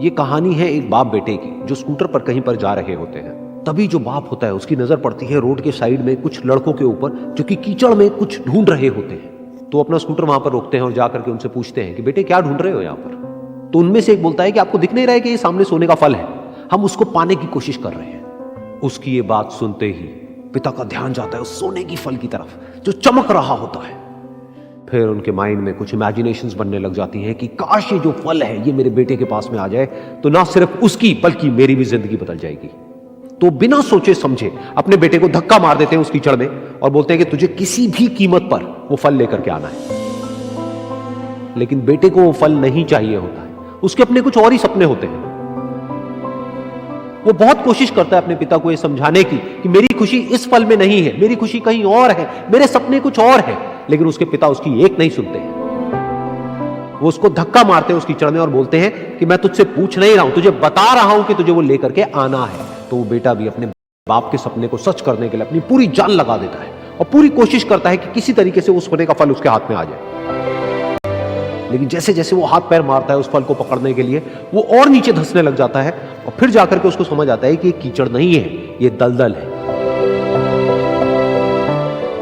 ये कहानी है एक बाप बेटे की जो स्कूटर पर कहीं पर जा रहे होते हैं। तभी जो बाप होता है उसकी नजर पड़ती है रोड के साइड में कुछ लड़कों के ऊपर जो कि कीचड़ में कुछ ढूंढ रहे होते हैं। तो अपना स्कूटर वहां पर रोकते हैं और जाकर के उनसे पूछते हैं कि बेटे क्या ढूंढ रहे हो यहाँ पर। तो उनमें से एक बोलता है कि आपको दिख नहीं रहा है कि ये सामने सोने का फल है, हम उसको पाने की कोशिश कर रहे हैं। उसकी ये बात सुनते ही पिता का ध्यान जाता है उस सोने की फल की तरफ जो चमक रहा होता है। फिर उनके माइंड में कुछ इमेजिनेशंस बनने लग जाती हैं कि काश ये जो फल है ये मेरे बेटे के पास में आ जाए तो ना सिर्फ उसकी बल्कि मेरी भी जिंदगी बदल जाएगी। तो बिना सोचे समझे अपने बेटे को धक्का मार देते हैं उस कीचड़ में और बोलते हैं कि तुझे किसी भी कीमत पर वो फल लेकर के आना है। लेकिन बेटे को वो फल नहीं चाहिए होता है, उसके अपने कुछ और ही सपने होते हैं। वो बहुत कोशिश करता है अपने पिता को ये समझाने की कि मेरी खुशी इस फल में नहीं है, मेरी खुशी कहीं और है, मेरे सपने कुछ और है। लेकिन उसके पिता उसकी एक नहीं सुनते हैं। वो उसको धक्का मारते हैं उस कीचड़ में और बोलते हैं कि मैं तुझसे पूछ नहीं रहा हूं, तुझे बता रहा हूं कि तुझे वो लेकर के आना है। तो वो बेटा भी अपने बाप के सपने को सच करने के लिए अपनी पूरी जान लगा देता है और पूरी कोशिश करता है कि किसी तरीके से उस सोने का फल उसके हाथ में आ जाए। लेकिन जैसे जैसे वो हाथ पैर मारता है उस फल को पकड़ने के लिए, वो और नीचे धंसने लग जाता है और फिर जाकर के उसको समझ आता है कि ये कीचड़ नहीं है, ये दलदल है।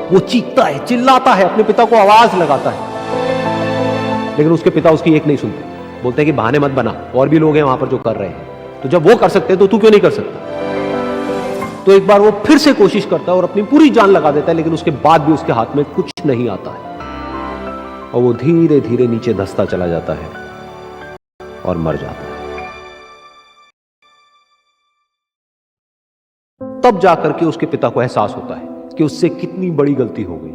वो चीखता है, चिल्लाता है, अपने पिता को आवाज लगाता है, लेकिन उसके पिता उसकी एक नहीं सुनते। बोलते हैं कि बहाने मत बना, और भी लोग हैं वहां पर जो कर रहे हैं, तो जब वो कर सकते हैं तो तू क्यों नहीं कर सकता। तो एक बार वो फिर से कोशिश करता है और अपनी पूरी जान लगा देता है, लेकिन उसके बाद भी उसके हाथ में कुछ नहीं आता है और वो धीरे धीरे नीचे धंसता चला जाता है और मर जाता है। तब जाकर के उसके पिता को एहसास होता है कि उससे कितनी बड़ी गलती हो गई।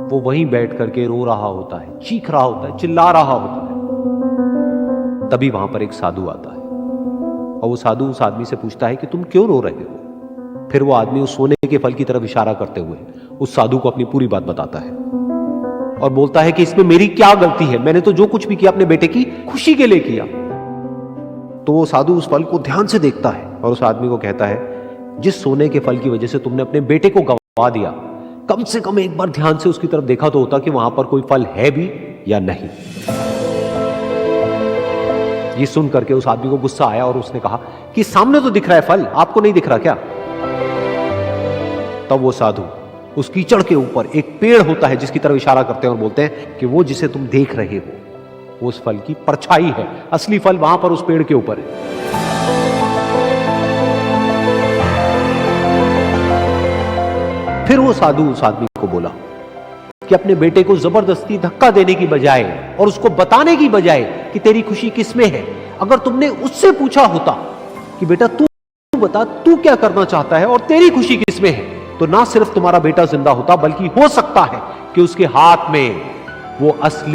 वो वहीं बैठ करके रो रहा होता है, चीख रहा होता है, चिल्ला रहा होता है। तभी वहां पर एक साधु आता है और वो साधु उस आदमी से पूछता है कि तुम क्यों रो रहे हो। फिर वो आदमी उस सोने के फल की तरफ इशारा करते हुए उस साधु को अपनी पूरी बात बताता है और बोलता है कि इसमें मेरी क्या गलती है, मैंने तो जो कुछ भी किया अपने बेटे की खुशी के लिए किया। तो वो साधु उस फल को ध्यान से देखता है और उस आदमी को कहता है, जिस सोने के फल की वजह से तुमने अपने बेटे को गवा दिया, कम से कम एक बार ध्यान से उसकी तरफ देखा तो होता कि वहां पर कोई फल है भी या नहीं। ये सुन करके उस आदमी को गुस्सा आया और उसने कहा कि सामने तो दिख रहा है फल, आपको नहीं दिख रहा क्या। तब वो साधु उस कीचड़ के ऊपर एक पेड़ होता है जिसकी तरफ इशारा करते हैं और बोलते हैं कि वो जिसे तुम देख रहे हो वो उस फल की परछाई है, असली फल वहां पर उस पेड़ के ऊपर है। फिर वो साधु उस आदमी को बोला कि अपने बेटे को जबरदस्ती धक्का देने की बजाय और उसको बताने की बजाय कि तेरी खुशी किसमें है, अगर तुमने उससे पूछा होता कि बेटा तू बता तू क्या करना चाहता है और तेरी खुशी किसमें है, तो ना सिर्फ तुम्हारा बेटा जिंदा होता बल्कि हो सकता है कि उसके हाथ में वो असली